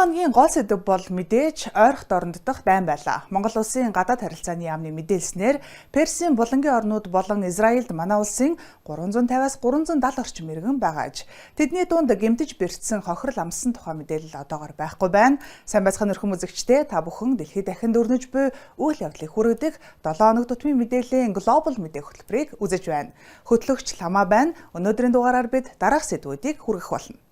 хоногийн гол сэдэв бол мэдээж ойрхон дорнд дах дайн байлаа. Монгол улсын гадаад харилцааны яамны мэдээлснээр Персийн булангийн орнууд болон Израильд манай улсын 350-аас 370 орчим иргэн байгааж тэдний дунд гэмтэж бэртсэн хохирол амссан тухай мэдээлэл одоогоор байхгүй байна. Сайн байцгаана өрхөн үзэгчдээ та бүхэн дэлхийд дахин дөрнөж буй үйл явдлыг хүргэдэг 7 хоног тутмын мэдээллийн глобал мэдээ хөтөлбөрийг үзэж байна. Хөтлөгч Ламаа байна. Өнөөдрийн дугаараар бид дараах сэдвүүдийг хүргэх болно.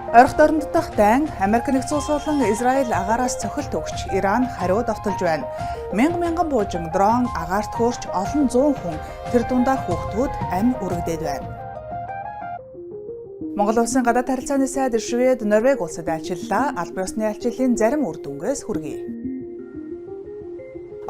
Ойрхон дорнд дах дайн Америк нэгдсэн улс болон Израиль агаараас цохилт өгч Иран хариу давталж байна. Мянган буужин дрон агаарт хөөрч олон зуун хүн тэр дундаа хүүхдүүд амь үрэгдээд байна. Монгол улсын гадаад харилцааны сайд Швед, Норвеги улсад айлчлалаа. Албан ёсны айлчлалын зарим үр дүнгээс хүргэе.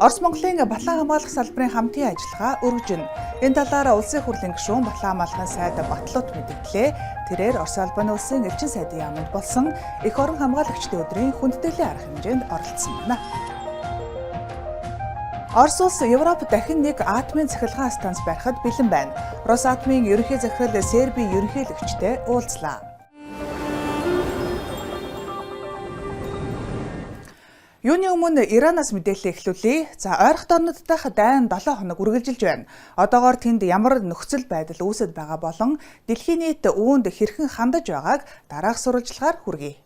Орос Монголын Батлан хамгаалах салбарын хамтын ажиллагаа өргөжнө. Энэ талаар улсын хурлын гишүүн Батлан хамгаалахын сайд Батлууд мэдгдлээ. Тэрээр Орос албаны улсын элчин сайдын яамд болсон эх орон хамгаалагчдын өдрийн хүндэтгэлийн арга хэмжээнд оролцсон байна. Орос улс Европ дахин нэг атомын цахилгаан станц барихад бэлэн байна. Росатомын ерөнхий захирал Серби ерөнхийлөгчтэй уулзлаа. Юуны өмнө Иранаас мэдээлэл эхлүүлье. Ойрхон дорнд дах дайн 7 хоног үргэлжилж байна. Одоогоор тэнд ямар нөхцөл байдал үүсэж байгаа болон дэлхийн нийт үүнд хэрхэн хандаж байгааг дараах сурвалжлагаар хүргэе.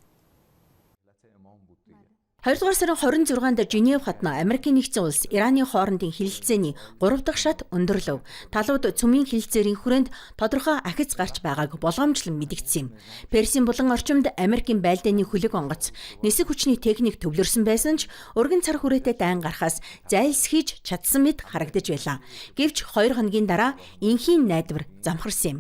2 дугаар сарын 26-нд Женев хатна Америкийн нэгдсэн улс Ираны хоорондын хэлэлцээний 3 дахь шат өндөрлөв. Талууд цөмийн хэлэлцээрийн хүрээнд тодорхой ахиц гарч байгааг болгоомжлон мэдгдсэн юм. Персийн булан орчимд Америкийн байлдааны хөлөг онгоц нисэх хүчний техник төвлөрсөн байсан ч өргөн цар хүрээтэй дайн гарахаас зайлсхийж чадсан мэт харагдаж байлаа. Гэвч 2 хоногийн дараа энхийн найдвар замхарсан юм.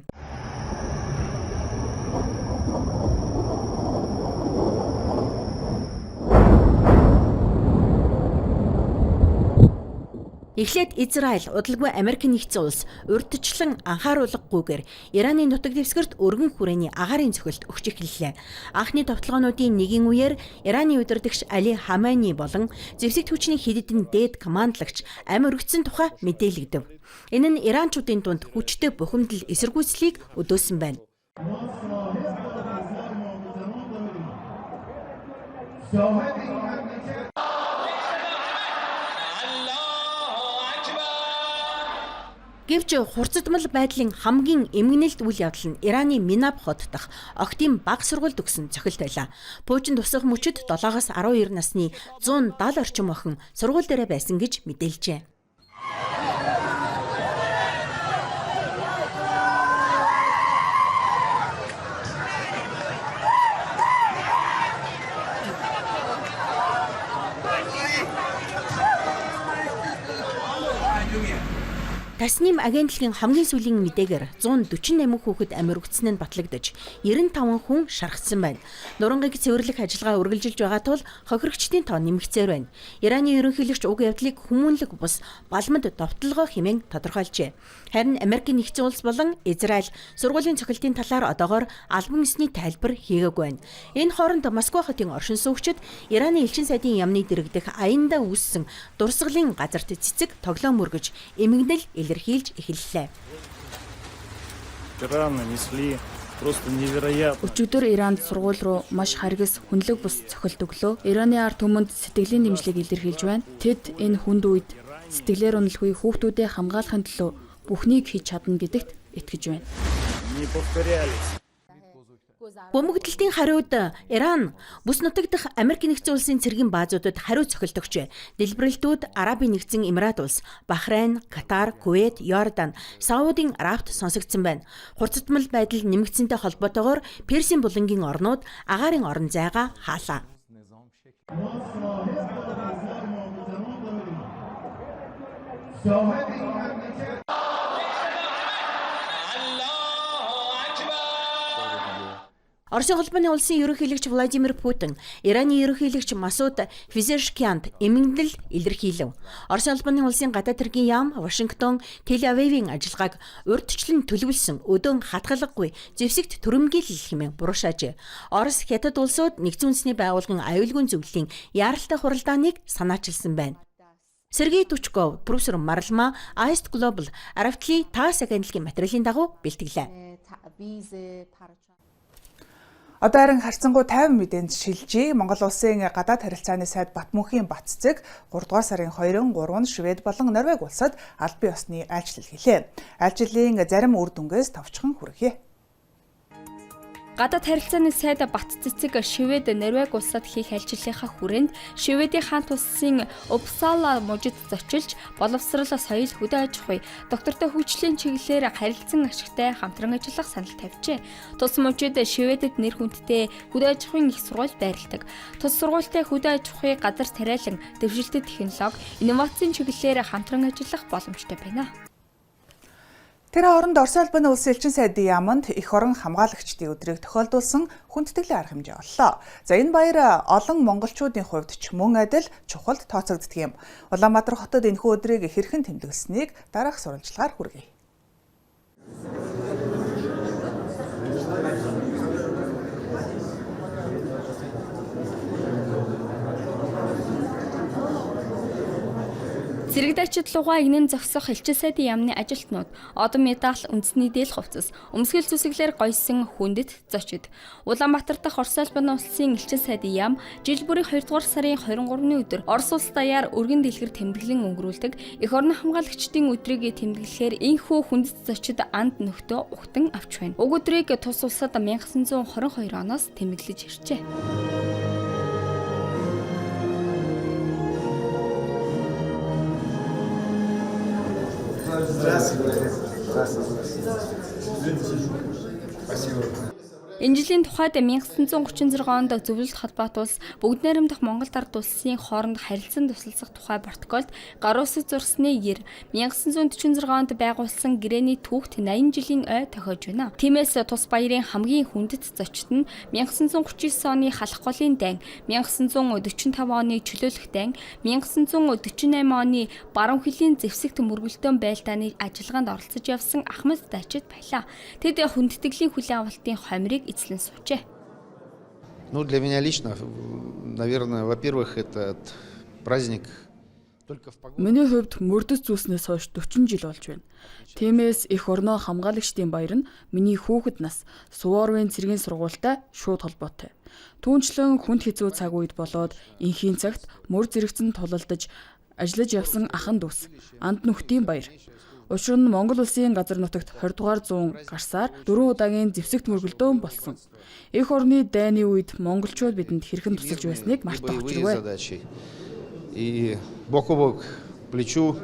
Эхлээд Израиль удалгүй Америк нэгдсэн улс урьдчилан анхааруулгагүйгээр Ираны нутаг дэвсгэрт өргөн хүрээний агаарын цохилт өгч эхэллээ. Анхны товтлогоонуудын нэгийн үеэр Ираны удирдагч Али Хамани болон зэвсэгт хүчний хэдэн дээд командлагч амь өргөцсөн тухай мэдээлэгдэв. Энэ нь иранчуудын дунд хүчтэй бухимдал эсэргүүцлийг өдөөсөн байна. Гэвч хурцдмал байдлын хамгийн эмгэнэлт үйл явдал нь Ираны Минаб хот дах октийн баг сургуульд өгсөн цохилт байлаа. Пуужин тусах мөчөд 7-аас 12 насны 170 орчим охин сургууль дээрээ байсан гэж мэдээлжээ. Тасным агентлагийн хамгийн сүүлийн мэдээгээр 148 хүүхэд амь өргөцсөн нь батлагдаж 95 хүн шархсан байна. Нурангийг цэвэрлэх ажиллагаа үргэлжилж байгаа тул хохирогчдын тоо нэмэгцээр байна. Ираны ерөнхийлөгч уг явдлыг хүмүүнлэг бус балмад довтлогоо хэмээн тодорхойлжээ. Харин Америкийн нэгдсэн улс болон Израиль сургуулийн цохилтын талаар одоогоор албан ёсны тайлбар хийгээгүй байна. Энэ хооронд Москва хотын оршин суугчид Ираны элчин сайдын яамны дэргэдэх аяндаа үүссэн дурсгалын газарт цэцэг тоглоом өргөж эмгэнэл илэрхийлж эхэллээ. Өчигдөр Иранд сургууль руу маш харгас хүнлэг бус цохилт өглөө. Ираны ард түмэнд сэтгэлийн дэмжлэг илэрхийлж байна. Тэд энэ хүнд үед сэтгэлээр уналгүй хүүхдүүдээ хамгаалахын төлөө бүхнийг хийж чадна гэдэгт итгэж байна. Бөмбөгдөлтийн хариуд Иран бүс нутаг дахь Америк нэгдсэн улсын цэргийн баазуудад хариу цохилт өгчээ. Дэлбэрэлтүүд Арабын нэгдсэн Эмират улс, Бахрейн, Катар, Кувейт, Йордан, Саудын Арабт сонсогдсон байна. Хурцдмал байдал нэмэгдсэнтэй холбоотойгоор Персийн булангийн орнууд агаарын орон зайгаа хаалаа. Оросын холбооны улсын ерөнхийлөгч Владимир Путин, Ираны ерөнхийлөгч Масуд Пезешкиянд эмгэнэл илэрхийлэв. Оросын холбооны улсын гадаад хэргийн яам Вашингтон, Тель-Авивын ажиллагааг урьдчилан төлөвлөсөн өдөөн хатгалгагүй зэвсэгт түрэмгийлэл хэмээн буруушаажээ. Орос, Хятад улсууд нэгдсэн үндэсний байгууллагын аюулгүйн зөвлөлийн яаралтай хуралдааныг санаачилсан байна. Сергей Тучков, профессор Марлма, Аист Глобал, Аравтли таас агентлагийн материалын дагуу бэлтгэлээ. Одоо харин харьцангуй 50 мэдээнд шилжиж, Монгол улсын гадаад харилцааны сайд Батмөнхийн Батцэг 3 дугаар сарын 2-ын 3-нд Швед болон Норвеги улсад аль бие усны айлчлал хийлээ. Айлчлалын зарим үр дүнгээс товчхон хүргэе. Гадаад харилцааны сайд Батцэг Швед, Норвеги улсад хийх айлчлалынхаа хүрээнд Шведийн хаант улсын Uppsala мужид зочилж боловсрол, соёл, хөдөө аж ахуй, доктортой хөгжлийн чиглэлээр харилцан ашигтай хамтран ажиллах санал тавьжээ. Тус мужид Шведэд нэр хүндтэй хөдөө аж ахуйн их сургууль байрладаг. Тус сургуультай хөдөө аж ахуй, газар тариалан, дэвшилтэт технологи, инновацийн чиглэлээр хамтран ажиллах боломжтой байна. Тэр хооронд Орос улбаны улсын элчин сайдын яамд эх орон хамгаалагчдын өдрийг тохиолдуулсан хүндэтгэлийн арга хэмжээ оллоо. За энэ баяр олон монголчуудын хувьд ч мөн адил чухалд тооцогддог юм. Улаанбаатар хотод энэхүү өдрийг хэрхэн тэмдэглэснийг дараах сурвалжлагаар хүргэе. Зэрэгдээчд лугаа игнэн зогсох элчин сайдын яамны ажилтнууд одон медаль, үндэсний дээл хувцас, өмсгөл зүсгэлээр гойсон хүндэт зочид. Улаанбаатар дахь Орос улбаны улсын элчин сайдын яам жил бүрийн 2 дугаар сарын 23-ны өдөр Орос улс даяар өргөн дэлгэр тэмдэглэн өнгөрүүлдэг. Эх орны хамгаалагчдын өдрийг тэмдэглэхээр энэхүү хүндэт зочид анд нөхдөө угтан авч байна. Уг өдрийг тус улсад 1922 оноос тэмдэглэж иржээ. Энэ жилийн тухайд 1936 онд зөвлөлт холбоот улс бүгд найрамдах Монгол ард улсын хооронд харилцан тусалцах тухай протоколд гар үсэг зурсны 1946 онд байгуулсан гэрээний түүхт 80 жилийн ой тохиож байна. Тиймээс тус баярын хамгийн хүндэт зочид нь 1939 оны халах голын дайн, 1945 оны чөлөөлөх дайн, 1948 оны баруун хилийн зэвсэгт мөргөлдөөн байлдааны ажиллагаанд оролцож явсан Ахмад Дачид байлаа. Тэд хүндэтгэлийн хүлээн авалтын хомрыг эзлэн суужээ. Ну, для меня лично, наверное, во-первых, этот праздник только в погоду. Миний хувьд мөрдөс зүүснээс хойш 40 жил болж байна. Тиймээс эх орноо хамгаалагчдын баяр нь миний хүүхэд нас Суворовын цэргийн сургуультай шууд холбоотой. Түүнчлэн хүнд хэцүү цаг үед болоод инхийн цагт мөр зэрэгцэн тулалдаж ажиллаж явсан ахан дүүс анд нүхдийн баяр. Учир нь Монгол улсын газар нутагт 20 дугаар зуун гарсаар 4 удаагийн зэвсэгт мөргөлдөөн болсон. Эх орны дайны үед монголчууд бидэнд хэрхэн тусалж байсныг мартах учиргүй. И бок о бок, плечу.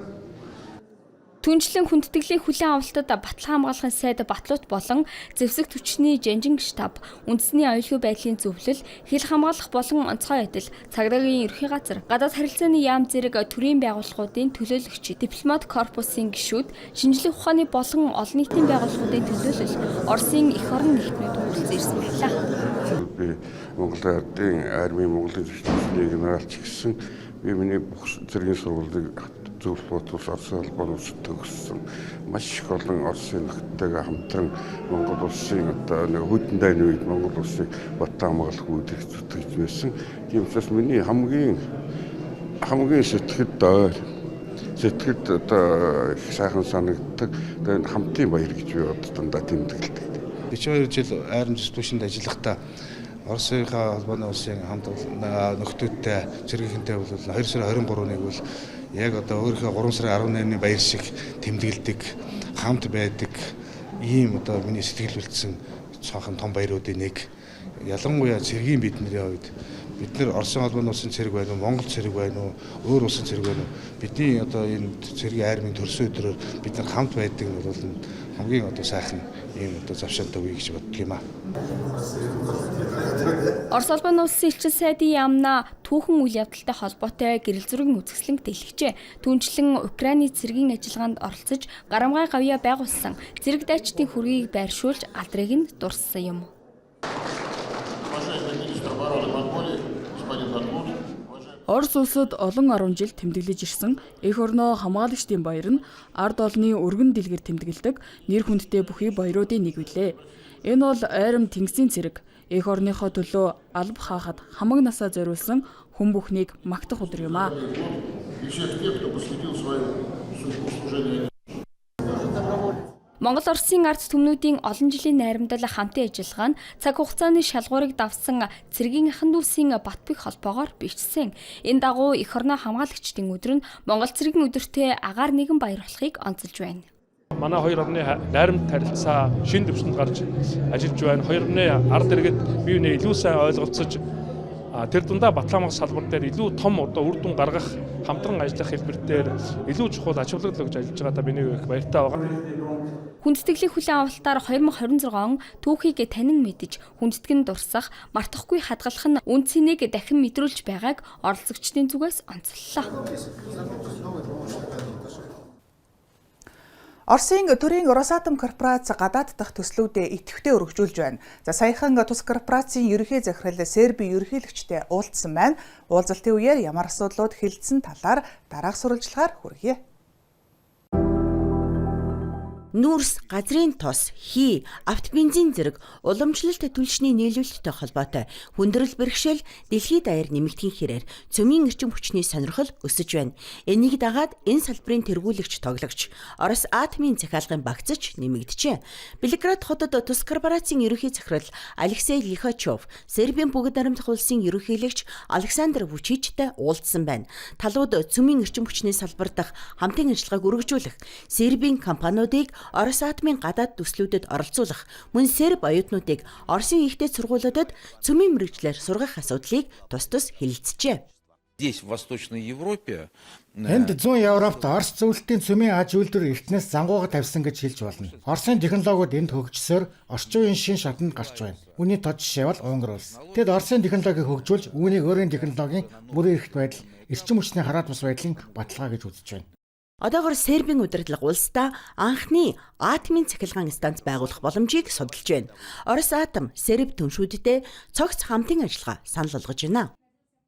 Түнчлэн хүндэтгэлийн хүлээн авалтад Батлан хамгаалахын сайд Батлуут болон зэвсэгт хүчний Жанжин штаб, үндэсний аюулгүй байдлын зөвлөл, хил хамгаалах болон онцгой адил, цагдаагийн ерхий газар, гадаад харилцааны яам зэрэг төрийн байгууллагуудын төлөөлөгч, дипломат корпусын гишүүд, шинжлэх ухааны болон олон нийтийн байгууллагуудын төлөөлөл, Оросын эх орон нэгтнүүд хүрэлцэн ирсэн байлаа. Би Монголын ардын армийн Монголын зөвлөлтний генералч гэсэн би миний бүх зэргийн сургуулийг зөвлөлт Орос улбаны улсад төгссөн. Маш их олон Оросын нөхдөйгээ хамтран Монгол улсын одоо нэг хөдөн дайны үед Монгол улсыг Батлан хамгаалах үүдийг зүтгэж байсан. Тийм учраас миний хамгийн сэтгэлд одоо их сайхан санагддаг энэ хамтын баяр гэж би дандаа тэмдэглэдэг. 42 жил айрамч түвшинд ажиллахдаа Оросынхаа улбаны улсын хамт нөхдөөдтэй зэрэгэнтэй бол 2 сарын 23-ныг бол яг одоо өөрийнхөө 3 сарын 18-ны баяр шиг тэмдэглэдэг, хамт байдаг ийм одоо миний сэтгэл үлдсэн цаахан том баяруудын нэг. Ялангуяа цэргийн бидний хувьд бид нэр Оросын улбаны улсын цэрэг байна уу, Монгол цэрэг байна уу, өөр улсын цэрэг байна уу? Бидний одоо энэ цэргийн армийн төрсөн өдрөөр бид нар хамт байдаг нь бол хамгийн одоо сайхан ийм одоо завшаалтай үе гэж боддог юм аа. Орос улбаны улсын элчин сайдын яамнаа түүхэн үйл явдалтай холбоотой гэрэл зургийн үзэсгэлэнг дэлгэжээ. Түүнчлэн Украины цэргийн ажиллагаанд оролцож гарамгай гавьяа байгуулсан зэрэг дайчдын хүргийг байршуулж алдрыг нь дурссан юм. Орос улсад олон 10 жил тэмдэглэж ирсэн эх орноо хамгаалагчдын баяр нь ард олны өргөн дэлгэр тэмдэглэдэг нэр хүндтэй бүхий баяруудын нэг билээ. Энэ бол айрам тэнгисийн цэрэг эх орныхоо төлөө алба хаахад хамаг насаа зориулсан хүн бүхнийг магтах өдөр юм аа. Монгол Оросын ард түмнүүдийн олон жилийн найрамдал хамтын ажиллагаа нь цаг хугацааны шалгуурыг давсан цэргийн ахын дүүсийн Батбэг холбоогоор бичсэн. Энэ дагуу эх орны хамгаалагчдын өдөр нь Монгол цэргийн өдөртөө агаар нэгэн баяр болохыг онцолж байна. Манай хоёр орны найрамд харилцаа шин дэвшинд гарч ажиллаж байна. Хоёр орны ард иргэд бие биенээ илүү сайн ойлголцож тэр дундаа Батлангмас салбар дээр илүү том одоо үр дүн гаргах хамтран ажиллах хэлбэрээр илүү чухал ач холбогдол гэж ажиллаж байгаадаа миний их баяртай байгаа. Хүндэтгэлийн хүлээн авалтаар 2026 он түүхийг танин мэдэж хүндэтгэн дурсах, мартахгүй хадгалах нь үн цэнийг дахин мэдрүүлж байгааг оролцогчдын зүгээс онцоллоо. Оросын төрийн Росатом корпорац гадаад дахь төслүүдэд идэвхтэй өргөжүүлж байна. За саяхан тус корпорацийн ерөнхий захирал Серби ерөнхийлөгчтэй уулзсан байна. Уулзалтын үеэр ямар асуудлууд хилцсэн талаар дараах сурвалжлагаар хүргэе. Нүүрс, газрын тос, хий, автобензин зэрэг уламжлалт түлшний нийлүүлэлттэй холбоотой хүндрэл бэрхшээл дэлхийд даяар нэмэгдэхин хэрээр цөмийн эрчим хүчний сонирхол өсөж байна. Энийг дагаад энэ салбарын тэргүүлэгч тоглогч Орос атомын захиалгын багцч нэмэгдэжээ. Белград хотод тус корпорацийн ерөнхий захирал Алексей Лихачев, Сербийн бүгд найрамдах улсын ерөнхийлөгч Александр Вучичтэй уулзсан байна. Талууд цөмийн эрчим хүчний салбар дахь хамтын ажиллагааг үргэлжлүүлэх, Сербийн компаниудыг Орос атомын гадаад төслүүдэд оролцуулах, мөн серб оюутнуудыг Оросын ихтэй сургуулиудад цөмийн мэргэжлэр сургах асуудлыг тус хэлэлцжээ. Здесь, в Восточной Европе, энд 100 Европт Орос зөвлөлтийн цөмийн аж үйлдвэр эртнээс зангууга тавьсан гэж хэлж болно. Оросын технологиуд энд хөгжсөөр орчин үеийн шин шатанд гарч байна. Үүний тод жишээ бол Унгар улс. Тэд Оросын технологиг хөгжүүлж, үүнийг өөрийн технологийн бүрэн эрхт байдал, эрчим хүчний хараат бус байдлын баталгаа гэж үзэж байна. Одоогоор Сербийн удирдлага улсдаа анхны атомын цахилгаан станц байгуулах боломжийг судалж байна. Орос атом Серб түншүүдтэй цогц хамтын ажиллагаа санал болгож байна.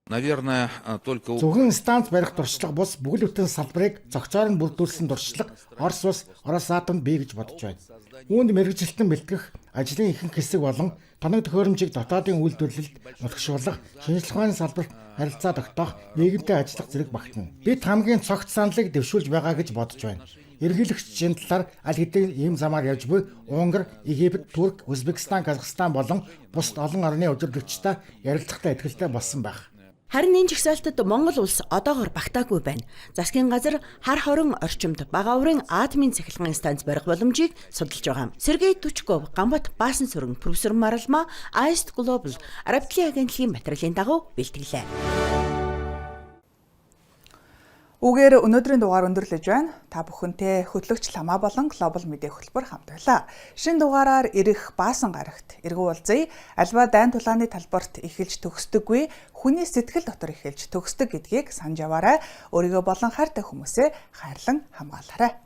наверное, только Зөвхөн станц барих туршлага бус бүхэл бүтэн салбарыг зохицоор нь бүрдүүлсэн туршлага Орос улс Орос атомд бий гэж бодож байна. Үүнд мэргэжилтэн бэлтгэх ажлын ихэнх хэсэг болон тоног төхөөрөмжийг дотоодын үйлдвэрлэлд нутагшуулах, шинжлэх ухааны салбарт харилцаа тогтоох, нийгэмтэй ажиллах зэрэг багтана. Бид хамгийн цогц саналыг дэвшүүлж байгаа гэж бодож байна. Ерөнхийлөгчийн талаар аль хэдийн ийм замаар явж буй Унгар, Египет, Турк, Узбекистан, Казахстан болон бусад олон орны удирдлагчтай ярилцлагатай ихтэй болсон байх. Харин энэ жагсаалтад Монгол улс одоогоор багтаагүй байна. Засгийн газар хар хорон орчимд бага урын атомын цахилгаан станц барих боломжийг судалж байгаа. Сергей Тучков, Гамбат Баасан сүрэн профессор Маралма, Аист Глобал Араб Талын агентлагийн материалын дагуу бэлтгэлээ. Үгээр өнөөдрийн дугаар өндөрлөж байна. Та бүхэнтэй хөтлөгч Ламаа болон Глобал Медиа хөтөлбөр хамтглаа. Шинэ дугаараар ирэх Баасан гарагт эргүү уулзъя. Альва дайн тулааны талбарт эхэлж төгсдөггүй, хүний сэтгэл дотор эхэлж төгсдөг гэдгийг санаж аваарай. Өөрийгөө болон хайртай хүмүүсээ хайрлан хамгаалаарай.